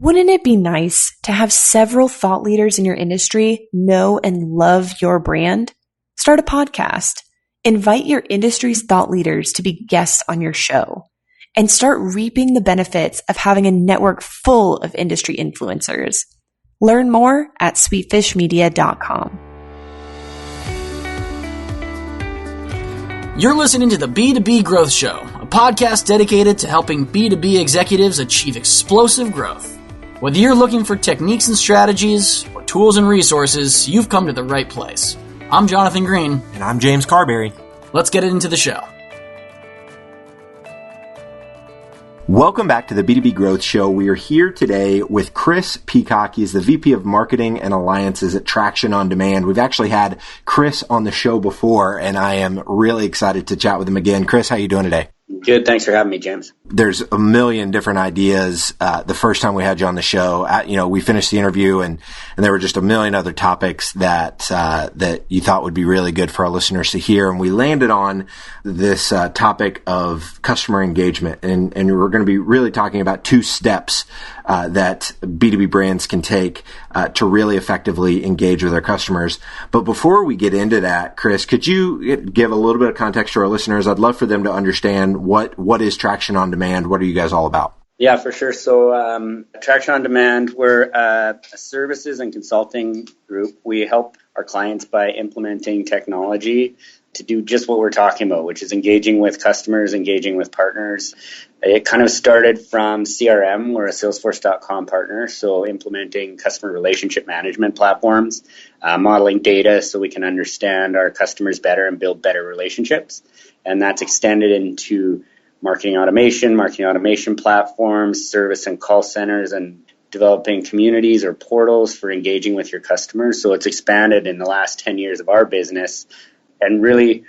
Wouldn't it be nice to have several thought leaders in your industry know and love your brand? Start a podcast. Invite your industry's thought leaders to be guests on your show and start reaping the benefits of having a network full of industry influencers. Learn more at sweetfishmedia.com. You're listening to the B2B Growth Show, a podcast dedicated to helping B2B executives achieve explosive growth. Whether you're looking for techniques and strategies or tools and resources, you've come to the right place. I'm Jonathan Green. And I'm James Carberry. Let's get into the show. Welcome back to the B2B Growth Show. We are here today with Chris Peacock. He's the VP of Marketing and Alliances at Traction on Demand. We've actually had Chris on the show before, and I am really excited to chat with him again. Chris, how are you doing today? Good. Thanks for having me, James. There's a million different ideas. The first time we had you on the show, we finished the interview and there were just a million other topics that you thought would be really good for our listeners to hear. And we landed on this topic of customer engagement. And we're going to be really talking about two steps that B2B brands can take to really effectively engage with their customers. But before we get into that, Chris, could you give a little bit of context to our listeners? I'd love for them to understand what is Traction on Demand. What are you guys all about? Yeah, for sure. So Traction on Demand, we're a services and consulting group. We help our clients by implementing technology to do just what we're talking about, which is engaging with customers, engaging with partners. It kind of started from CRM. We're a Salesforce.com partner, so implementing customer relationship management platforms, modeling data so we can understand our customers better and build better relationships. And that's extended into marketing automation platforms, service and call centers, and developing communities or portals for engaging with your customers. So it's expanded in the last 10 years of our business. And really,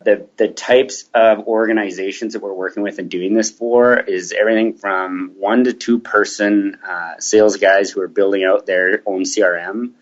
the types of organizations that we're working with and doing this for is everything from 1 to 2 person sales guys who are building out their own CRM,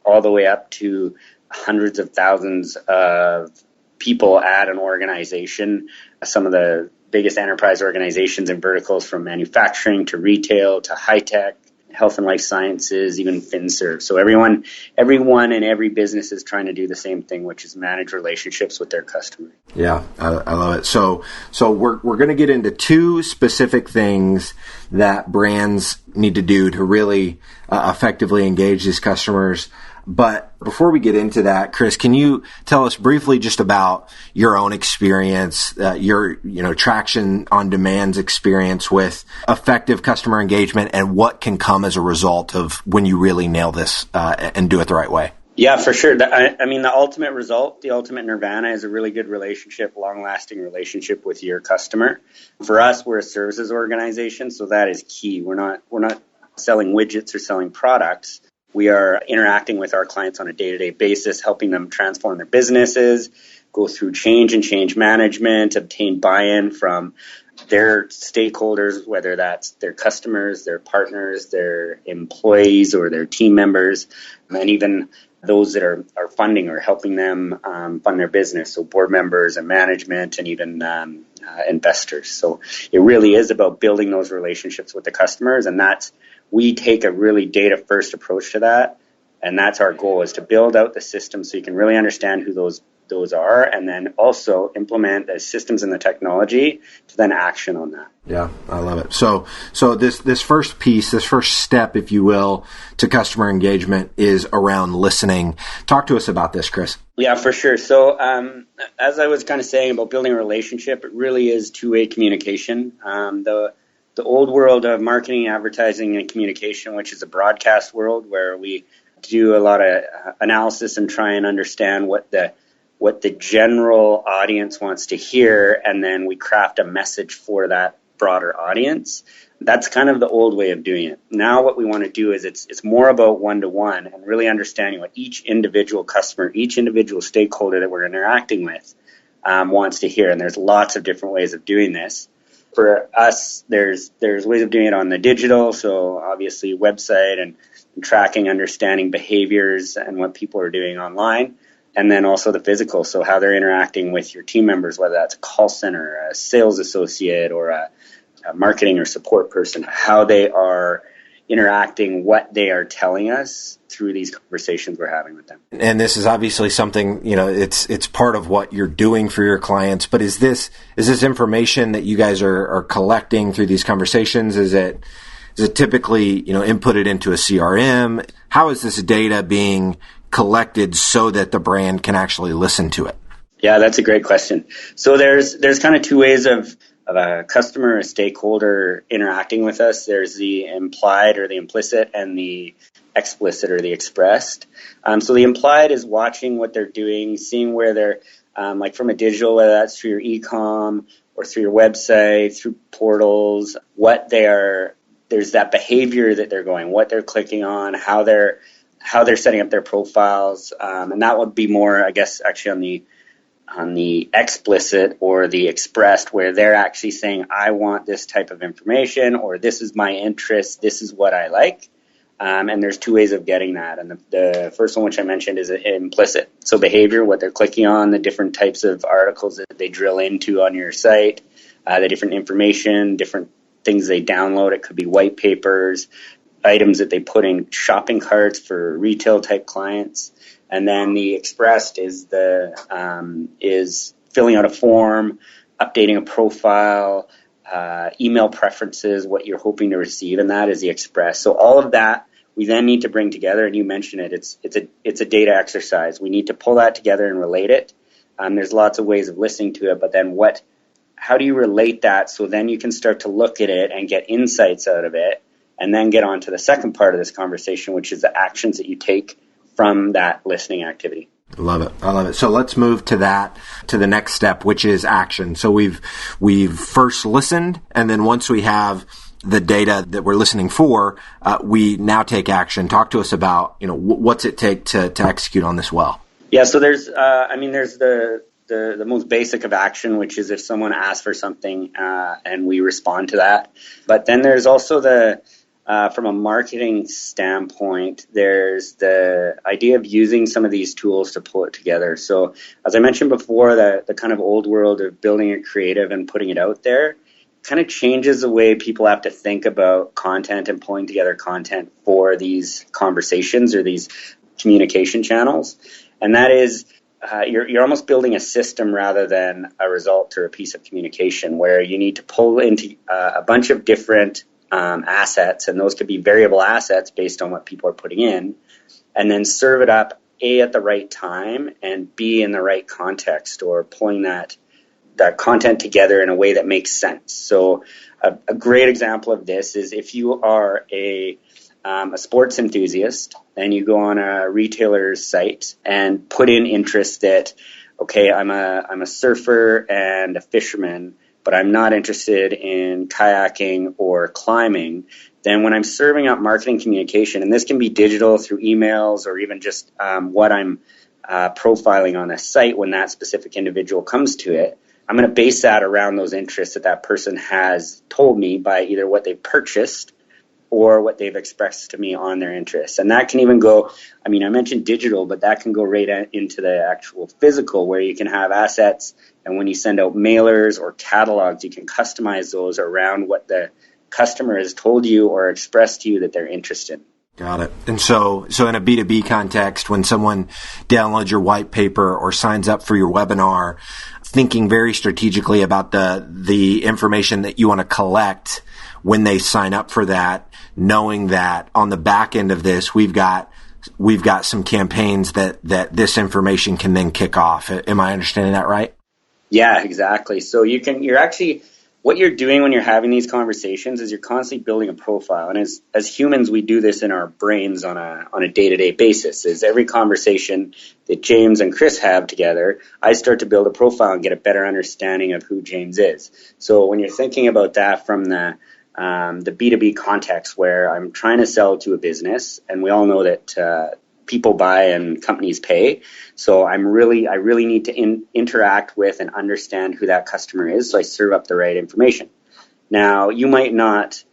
all the way up to hundreds of thousands of people at an organization. Some of the biggest enterprise organizations and verticals, from manufacturing to retail to high tech, health and life sciences, even FinServe. So everyone and every business is trying to do the same thing, which is manage relationships with their customers. Yeah, I love it. So we're going to get into 2 specific things that brands need to do to really effectively engage these customers. But before we get into that, Chris, can you tell us briefly just about your own experience, your Traction on Demand's experience with effective customer engagement, and what can come as a result of when you really nail this and do it the right way? Yeah, for sure. I mean, the ultimate result, the ultimate nirvana, is a really good relationship, long-lasting relationship with your customer. For us, we're a services organization, so that is key. We're not selling widgets or selling products. We are interacting with our clients on a day-to-day basis, helping them transform their businesses, go through change and change management, obtain buy-in from their stakeholders, whether that's their customers, their partners, their employees, or their team members, and even those that are funding or helping them fund their business, so board members and management and even investors. So it really is about building those relationships with the customers, and we take a really data-first approach to that, and that's our goal, is to build out the system so you can really understand who those are, and then also implement the systems and the technology to then action on that. Yeah, I love it. So this first piece, this first step, if you will, to customer engagement is around listening. Talk to us about this, Chris. Yeah, for sure. So as I was kind of saying about building a relationship, it really is two-way communication. The old world of marketing, advertising, and communication, which is a broadcast world where we do a lot of analysis and try and understand what the general audience wants to hear, and then we craft a message for that broader audience. That's kind of the old way of doing it. Now what we want to do is it's more about one-to-one and really understanding what each individual customer, each individual stakeholder that we're interacting with wants to hear. And there's lots of different ways of doing this. For us, there's ways of doing it on the digital, so obviously website and tracking, understanding behaviors and what people are doing online, and then also the physical, so how they're interacting with your team members, whether that's a call center, a sales associate, or a marketing or support person, how they are interacting what they are telling us through these conversations we're having with them. And this is obviously something, it's part of what you're doing for your clients, but is this information that you guys are collecting through these conversations? Is it typically, inputted into a CRM? How is this data being collected so that the brand can actually listen to it? Yeah, that's a great question. So there's kind of two ways of a customer, a stakeholder interacting with us. There's the implied or the implicit and the explicit or the expressed. So the implied is watching what they're doing, seeing where they're, like from a digital, whether that's through your e-com or through your website, through portals, there's that behavior that they're going, what they're clicking on, how they're setting up their profiles. And that would be more, I guess, actually on the explicit or the expressed, where they're actually saying, I want this type of information, or this is my interest, this is what I like. And there's two ways of getting that. And the first one, which I mentioned, is implicit. So behavior, what they're clicking on, the different types of articles that they drill into on your site, the different information, different things they download. It could be white papers, items that they put in shopping carts for retail type clients. And then the expressed is is filling out a form, updating a profile, email preferences, what you're hoping to receive, and that is the express. So all of that we then need to bring together, and you mentioned it. It's a data exercise. We need to pull that together and relate it. There's lots of ways of listening to it, but then how do you relate that so then you can start to look at it and get insights out of it, and then get on to the second part of this conversation, which is the actions that you take from that listening activity. I love it. So let's move to the next step, which is action. So we've first listened, and then once we have the data that we're listening for, we now take action. Talk to us about, what's it take to execute on this well? Yeah. So there's the most basic of action, which is if someone asks for something, and we respond to that. But then there's also from a marketing standpoint, there's the idea of using some of these tools to pull it together. So as I mentioned before, the kind of old world of building a creative and putting it out there kind of changes the way people have to think about content and pulling together content for these conversations or these communication channels. And that is, you're almost building a system rather than a result or a piece of communication, where you need to pull into a bunch of different assets, and those could be variable assets based on what people are putting in, and then serve it up A, at the right time, and B, in the right context, or pulling that content together in a way that makes sense. So a great example of this is if you are a sports enthusiast and you go on a retailer's site and put in interest that, okay, I'm a surfer and a fisherman, but I'm not interested in kayaking or climbing, then when I'm serving up marketing communication, and this can be digital through emails or even just what I'm profiling on a site when that specific individual comes to it, I'm going to base that around those interests that person has told me by either what they've purchased or what they've expressed to me on their interests. And that can even go, I mentioned digital, but that can go right into the actual physical, where you can have assets, and when you send out mailers or catalogs, you can customize those around what the customer has told you or expressed to you that they're interested in. Got it. And so in a B2B context, when someone downloads your white paper or signs up for your webinar, thinking very strategically about the information that you want to collect when they sign up for that, knowing that on the back end of this, we've got some campaigns that this information can then kick off. Am I understanding that right? Yeah, exactly. So what you're doing when you're having these conversations is you're constantly building a profile. And as humans, we do this in our brains on a day-to-day basis. Is every conversation that James and Chris have together, I start to build a profile and get a better understanding of who James is. So when you're thinking about that from the B2B context, where I'm trying to sell to a business, and we all know that people buy and companies pay. So I really need to interact with and understand who that customer is, so I serve up the right information. Now, you might not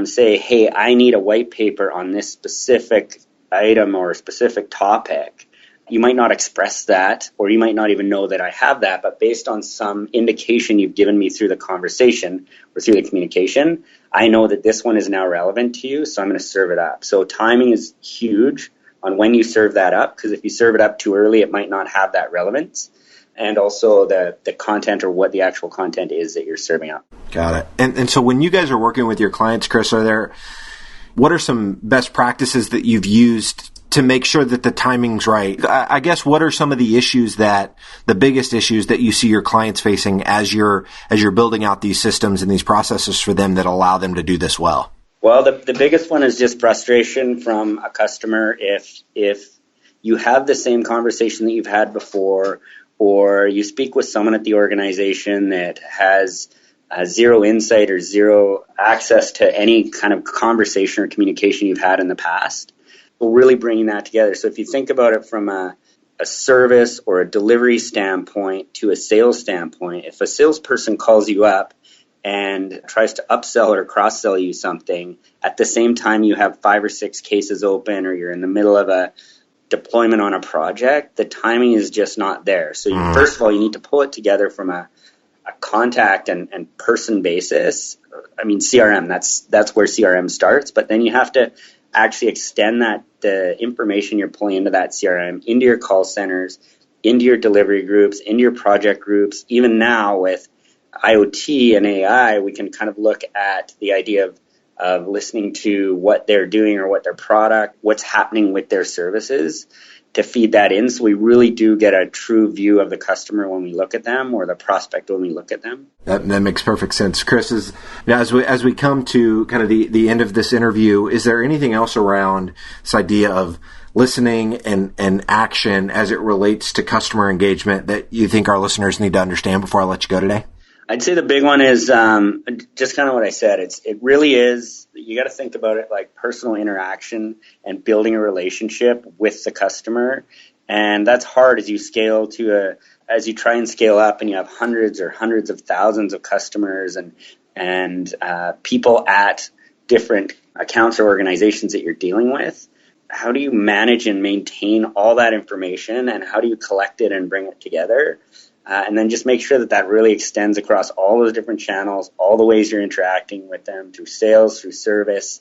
say, hey, I need a white paper on this specific item or a specific topic. You might not express that, or you might not even know that I have that, but based on some indication you've given me through the conversation or through the communication, I know that this one is now relevant to you, so I'm going to serve it up. So timing is huge on when you serve that up, because if you serve it up too early, it might not have that relevance. And also the content, or what the actual content is that you're serving up. Got it. And so when you guys are working with your clients, Chris, what are some best practices that you've used to make sure that the timing's right? I guess, what are some of the biggest issues that you see your clients facing as you're building out these systems and these processes for them that allow them to do this well? Well, the biggest one is just frustration from a customer. If you have the same conversation that you've had before, or you speak with someone at the organization that has zero insight or zero access to any kind of conversation or communication you've had in the past, we're really bringing that together. So if you think about it from a service or a delivery standpoint to a sales standpoint, if a salesperson calls you up and tries to upsell or cross-sell you something, at the same time you have 5 or 6 cases open, or you're in the middle of a deployment on a project, the timing is just not there. So first of all, you need to pull it together from a contact and person basis. I mean, CRM, that's where CRM starts, but then you have to actually extend the information you're pulling into that CRM into your call centers, into your delivery groups, into your project groups. Even now with IoT and AI, we can kind of look at the idea of listening to what they're doing or what their product, what's happening with their services, to feed that in. So we really do get a true view of the customer when we look at them, or the prospect when we look at them. That makes perfect sense. Chris, as we come to kind of the end of this interview, is there anything else around this idea of listening and action as it relates to customer engagement that you think our listeners need to understand before I let you go today? I'd say the big one is just kind of what I said. It really is, you got to think about it like personal interaction and building a relationship with the customer. And that's hard as you as you try and scale up and you have hundreds of thousands of customers and people at different accounts or organizations that you're dealing with. How do you manage and maintain all that information, and how do you collect it and bring it together? And then just make sure that really extends across all those different channels, all the ways you're interacting with them, through sales, through service,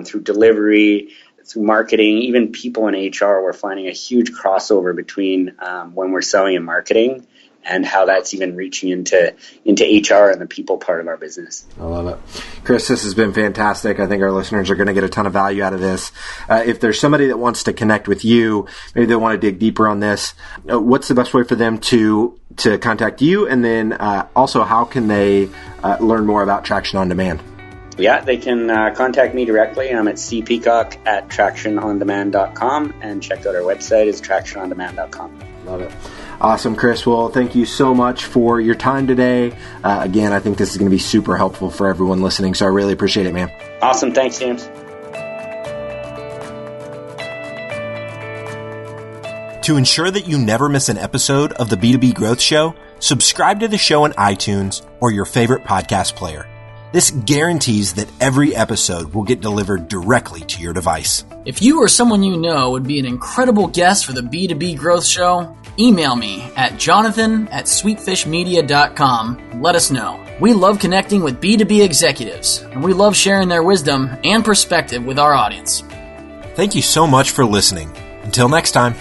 through delivery, through marketing, even people in HR. We're finding a huge crossover between when we're selling and marketing, and how that's even reaching into HR and the people part of our business. I love it. Chris, this has been fantastic. I think our listeners are going to get a ton of value out of this. If there's somebody that wants to connect with you, maybe they want to dig deeper on this, what's the best way for them to contact you? And then also, how can they learn more about Traction On Demand? Yeah, they can contact me directly. I'm at cpeacock@tractionondemand.com, and check out our website is tractionondemand.com. Love it. Awesome, Chris. Well, thank you so much for your time today. Again, I think this is going to be super helpful for everyone listening, so I really appreciate it, man. Awesome. Thanks, James. To ensure that you never miss an episode of the B2B Growth Show, subscribe to the show in iTunes or your favorite podcast player. This guarantees that every episode will get delivered directly to your device. If you or someone you know would be an incredible guest for the B2B Growth Show, email me at jonathan@sweetfishmedia.com. Let us know. We love connecting with B2B executives, and we love sharing their wisdom and perspective with our audience. Thank you so much for listening. Until next time.